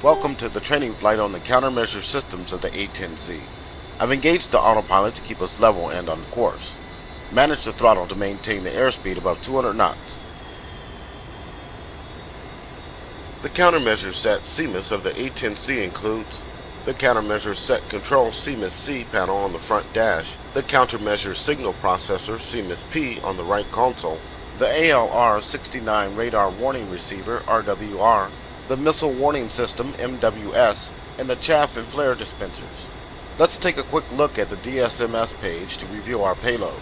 Welcome to the training flight on the countermeasure systems of the A-10C. I've engaged the autopilot to keep us level and on course. Manage the throttle to maintain the airspeed above 200 knots. The countermeasure set CMS of the A-10C includes the countermeasure set control CMS C panel on the front dash, the countermeasure signal processor CMS P on the right console, the ALR-69 radar warning receiver RWR, the missile warning system MWS, and the chaff and flare dispensers. Let's take a quick look at the DSMS page to review our payload.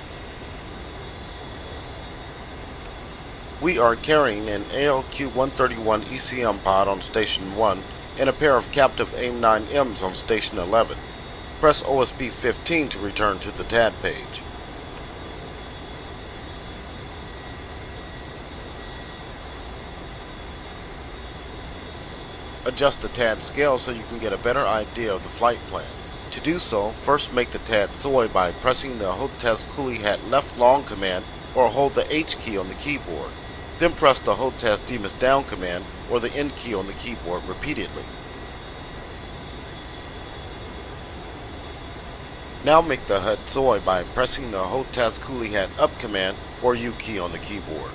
We are carrying an ALQ-131 ECM pod on Station 1 and a pair of captive AIM-9Ms on Station 11. Press OSP 15 to return to the TAD page. Adjust the TAD scale so you can get a better idea of the flight plan. To do so, first make the TAD soy by pressing the HOTAS Coolie Hat left long command or hold the H key on the keyboard. Then press the HOTAS DMIS down command or the N key on the keyboard repeatedly. Now make the HUD soy by pressing the HOTAS Coolie Hat up command or U key on the keyboard.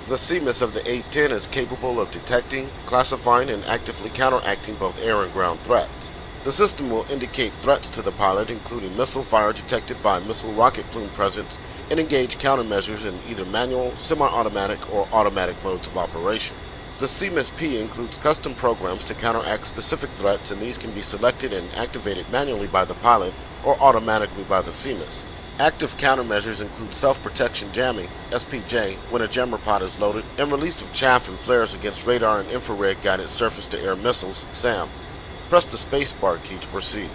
The CMS of the A-10 is capable of detecting, classifying, and actively counteracting both air and ground threats. The system will indicate threats to the pilot, including missile fire detected by missile rocket plume presence, and engage countermeasures in either manual, semi-automatic, or automatic modes of operation. The CMS P includes custom programs to counteract specific threats, and these can be selected and activated manually by the pilot or automatically by the CMS. Active countermeasures include self-protection jamming, SPJ, when a jammer pod is loaded, and release of chaff and flares against radar and infrared guided surface-to-air missiles, SAM. Press the spacebar key to proceed.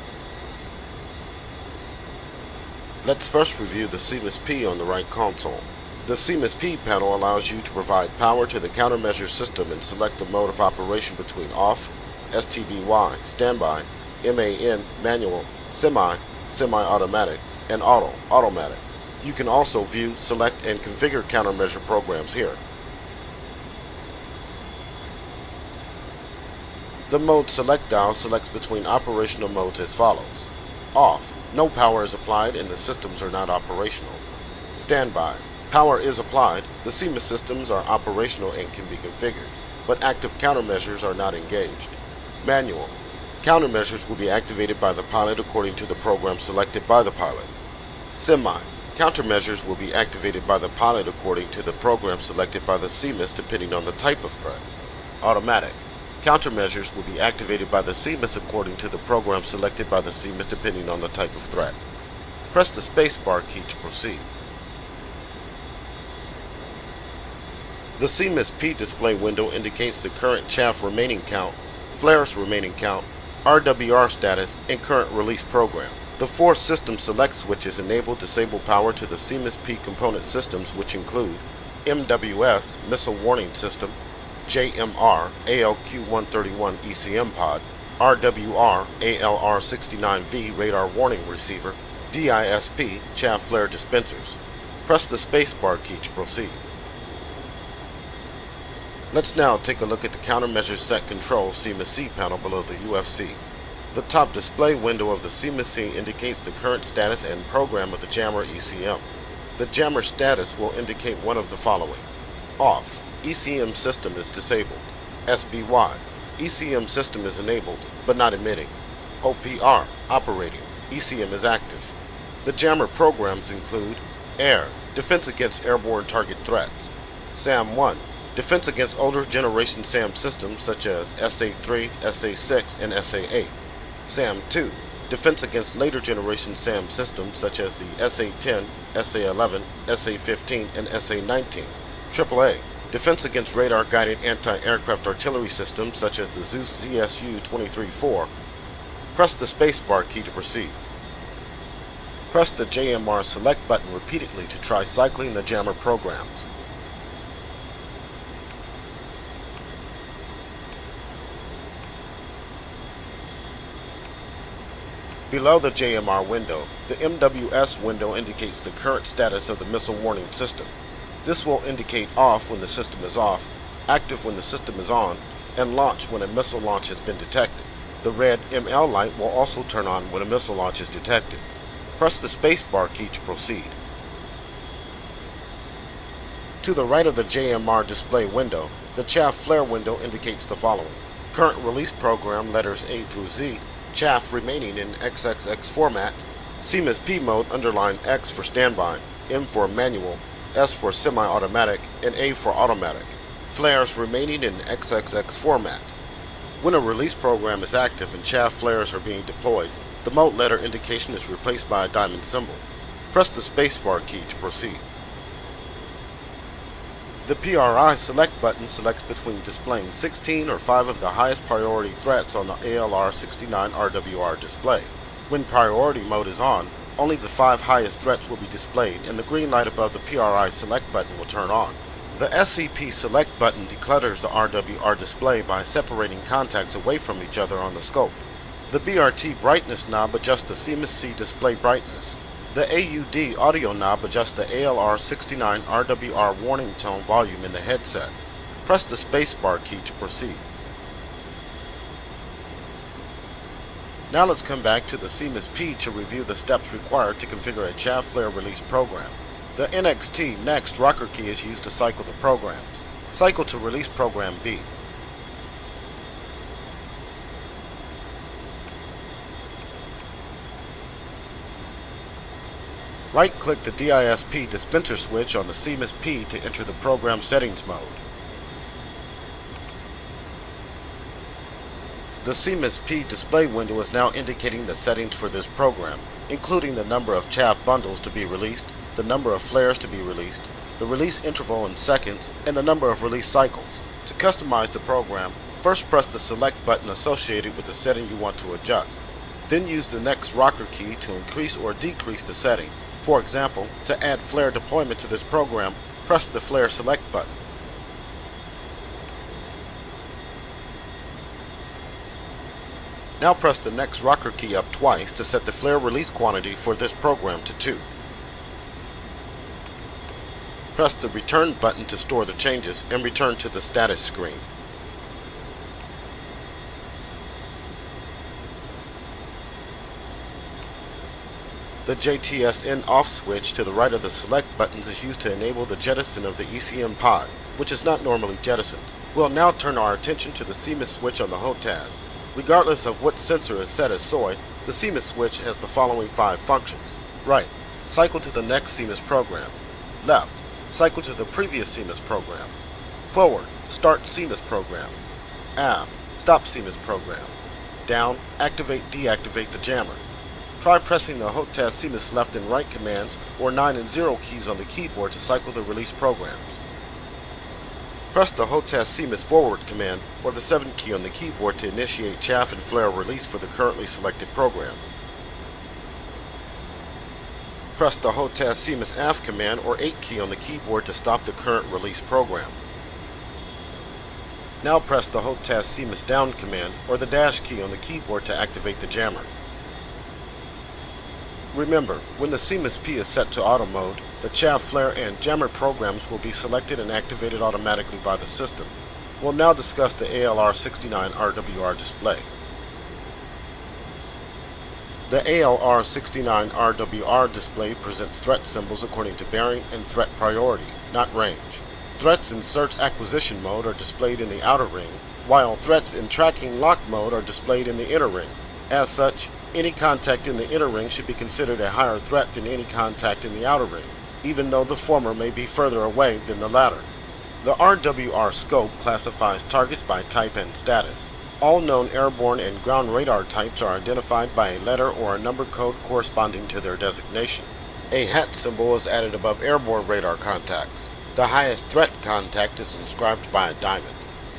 Let's first review the CMS P on the right console. The CMS P panel allows you to provide power to the countermeasure system and select the mode of operation between off, STBY, standby, MAN, manual, semi-automatic, and automatic. You can also view, select, and configure countermeasure programs here. The mode select dial selects between operational modes as follows. Off, no power is applied and the systems are not operational. Standby, power is applied, the CMS systems are operational and can be configured, but active countermeasures are not engaged. Manual, countermeasures will be activated by the pilot according to the program selected by the pilot. Semi, countermeasures will be activated by the pilot according to the program selected by the CMS depending on the type of threat. Automatic, countermeasures will be activated by the CMS according to the program selected by the CMS depending on the type of threat. Press the spacebar key to proceed. The CMS P display window indicates the current chaff remaining count, flares remaining count, RWR status, and current release program. The 4 system select switches enable disable power to the CMS P component systems, which include MWS Missile Warning System, JMR ALQ-131 ECM Pod, RWR ALR-69V Radar Warning Receiver, DISP Chaff Flare Dispensers. Press the spacebar key to proceed. Let's now take a look at the Countermeasures Set Control CMS C panel below the UFC. The top display window of the CMS C indicates the current status and program of the jammer ECM. The jammer status will indicate one of the following. Off, ECM system is disabled. SBY, ECM system is enabled, but not emitting. OPR, operating, ECM is active. The jammer programs include Air, defense against airborne target threats. SAM-1, defense against older generation SAM systems such as SA-3, SA-6, and SA-8. SAM-2, defense against later generation SAM systems such as the SA-10, SA-11, SA-15, and SA-19. AAA, defense against radar-guided anti-aircraft artillery systems such as the Zeus ZSU-23-4. Press the spacebar key to proceed. Press the JMR select button repeatedly to try cycling the jammer programs. Below the JMR window, the MWS window indicates the current status of the missile warning system. This will indicate off when the system is off, active when the system is on, and launch when a missile launch has been detected. The red ML light will also turn on when a missile launch is detected. Press the spacebar key to proceed. To the right of the JMR display window, the chaff flare window indicates the following: current release program letters A through Z, chaff remaining in XXX format, Cmas P mode _X for standby, M for manual, S for semi-automatic, and A for automatic. Flares remaining in XXX format. When a release program is active and chaff flares are being deployed, the mode letter indication is replaced by a diamond symbol. Press the spacebar key to proceed. The PRI select button selects between displaying 16 or 5 of the highest priority threats on the ALR69 RWR display. When priority mode is on, only the 5 highest threats will be displayed and the green light above the PRI select button will turn on. The SCP select button declutters the RWR display by separating contacts away from each other on the scope. The BRT brightness knob adjusts the CMS display brightness. The AUD audio knob adjusts the ALR69 RWR warning tone volume in the headset. Press the spacebar key to proceed. Now let's come back to the Cmas P to review the steps required to configure a chaff flare release program. The NXT next rocker key is used to cycle the programs. Cycle to release program B. Right-click the DISP dispenser switch on the Cmas P to enter the program settings mode. The Cmas P display window is now indicating the settings for this program, including the number of chaff bundles to be released, the number of flares to be released, the release interval in seconds, and the number of release cycles. To customize the program, first press the select button associated with the setting you want to adjust. Then use the next rocker key to increase or decrease the setting. For example, to add flare deployment to this program, press the flare select button. Now press the next rocker key up twice to set the flare release quantity for this program to 2. Press the return button to store the changes and return to the status screen. The JTSN off switch to the right of the select buttons is used to enable the jettison of the ECM pod, which is not normally jettisoned. We'll now turn our attention to the Cmas switch on the HOTAS. Regardless of what sensor is set as soy, the Cmas switch has the following 5 functions. Right, cycle to the next Cmas program. Left, cycle to the previous Cmas program. Forward, start Cmas program. Aft, stop Cmas program. Down, activate, deactivate the jammer. Try pressing the HOTAS Cmas left and right commands or 9 and 0 keys on the keyboard to cycle the release programs. Press the HOTAS Cmas forward command or the 7 key on the keyboard to initiate chaff and flare release for the currently selected program. Press the HOTAS Cmas aft command or 8 key on the keyboard to stop the current release program. Now press the HOTAS Cmas down command or the dash key on the keyboard to activate the jammer. Remember, when the Cmas P is set to auto mode, the chaff, flare, and jammer programs will be selected and activated automatically by the system. We'll now discuss the ALR69 RWR display. The ALR69 RWR display presents threat symbols according to bearing and threat priority, not range. Threats in search acquisition mode are displayed in the outer ring, while threats in tracking lock mode are displayed in the inner ring. As such, any contact in the inner ring should be considered a higher threat than any contact in the outer ring, even though the former may be further away than the latter. The RWR scope classifies targets by type and status. All known airborne and ground radar types are identified by a letter or a number code corresponding to their designation. A hat symbol is added above airborne radar contacts. The highest threat contact is inscribed by a diamond.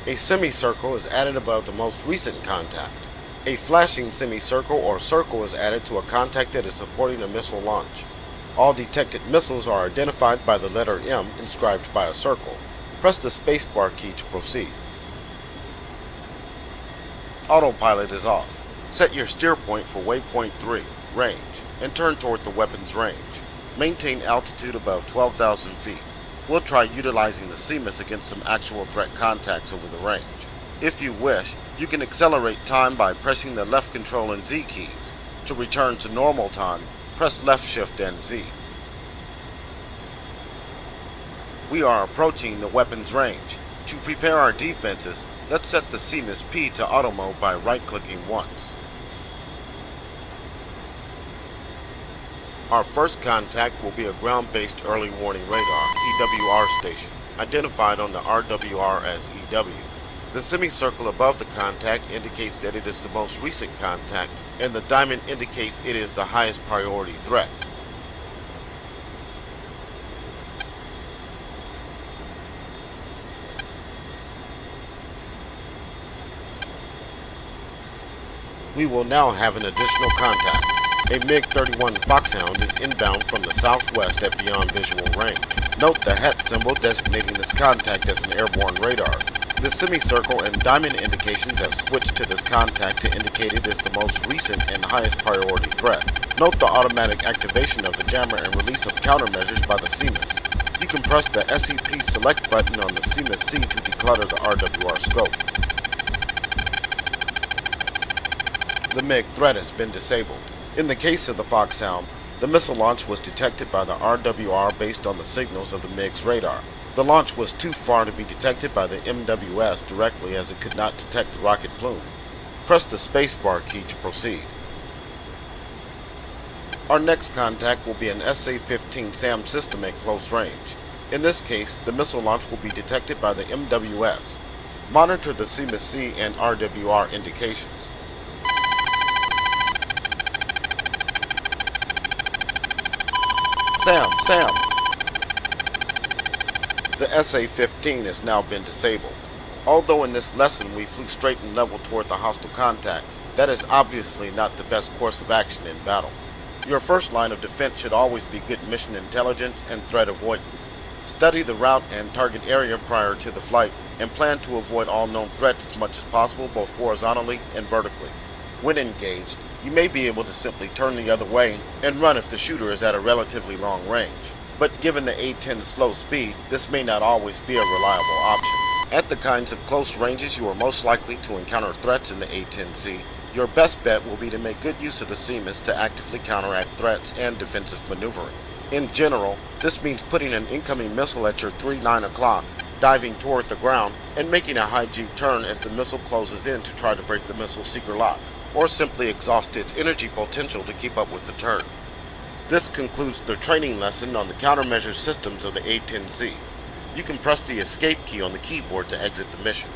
A semicircle is added above the most recent contact. A flashing semicircle or circle is added to a contact that is supporting a missile launch. All detected missiles are identified by the letter M inscribed by a circle. Press the spacebar key to proceed. Autopilot is off. Set your steer point for waypoint 3, range, and turn toward the weapon's range. Maintain altitude above 12,000 feet. we'll try utilizing the CMS against some actual threat contacts over the range. If you wish, you can accelerate time by pressing the left control and Z keys. To return to normal time, press left shift and Z. We are approaching the weapon's range. To prepare our defenses, let's set the CMS P to auto mode by right-clicking once. Our first contact will be a ground-based early warning radar EWR station, identified on the RWR as EW. The semicircle above the contact indicates that it is the most recent contact, and the diamond indicates it is the highest priority threat. We will now have an additional contact. A MiG-31 Foxhound is inbound from the southwest at beyond visual range. Note the hat symbol designating this contact as an airborne radar. The semicircle and diamond indications have switched to this contact to indicate it is the most recent and highest priority threat. Note the automatic activation of the jammer and release of countermeasures by the CMS. You can press the SEP select button on the CMS C to declutter the RWR scope. The MiG threat has been disabled. In the case of the Foxhound, the missile launch was detected by the RWR based on the signals of the MiG's radar. The launch was too far to be detected by the MWS directly, as it could not detect the rocket plume. Press the spacebar key to proceed. Our next contact will be an SA-15 SAM system at close range. In this case, the missile launch will be detected by the MWS. Monitor the CMS C and RWR indications. Sam! The SA-15 has now been disabled. Although in this lesson we flew straight and level toward the hostile contacts, that is obviously not the best course of action in battle. Your first line of defense should always be good mission intelligence and threat avoidance. Study the route and target area prior to the flight, and plan to avoid all known threats as much as possible, both horizontally and vertically. When engaged, you may be able to simply turn the other way and run if the shooter is at a relatively long range. But given the A-10's slow speed, this may not always be a reliable option. At the kinds of close ranges you are most likely to encounter threats in the A-10C, your best bet will be to make good use of the CMS to actively counteract threats and defensive maneuvering. In general, this means putting an incoming missile at your 9 o'clock, diving toward the ground, and making a high G turn as the missile closes in to try to break the missile seeker lock, or simply exhaust its energy potential to keep up with the turn. This concludes the training lesson on the countermeasure systems of the A-10C. You can press the escape key on the keyboard to exit the mission.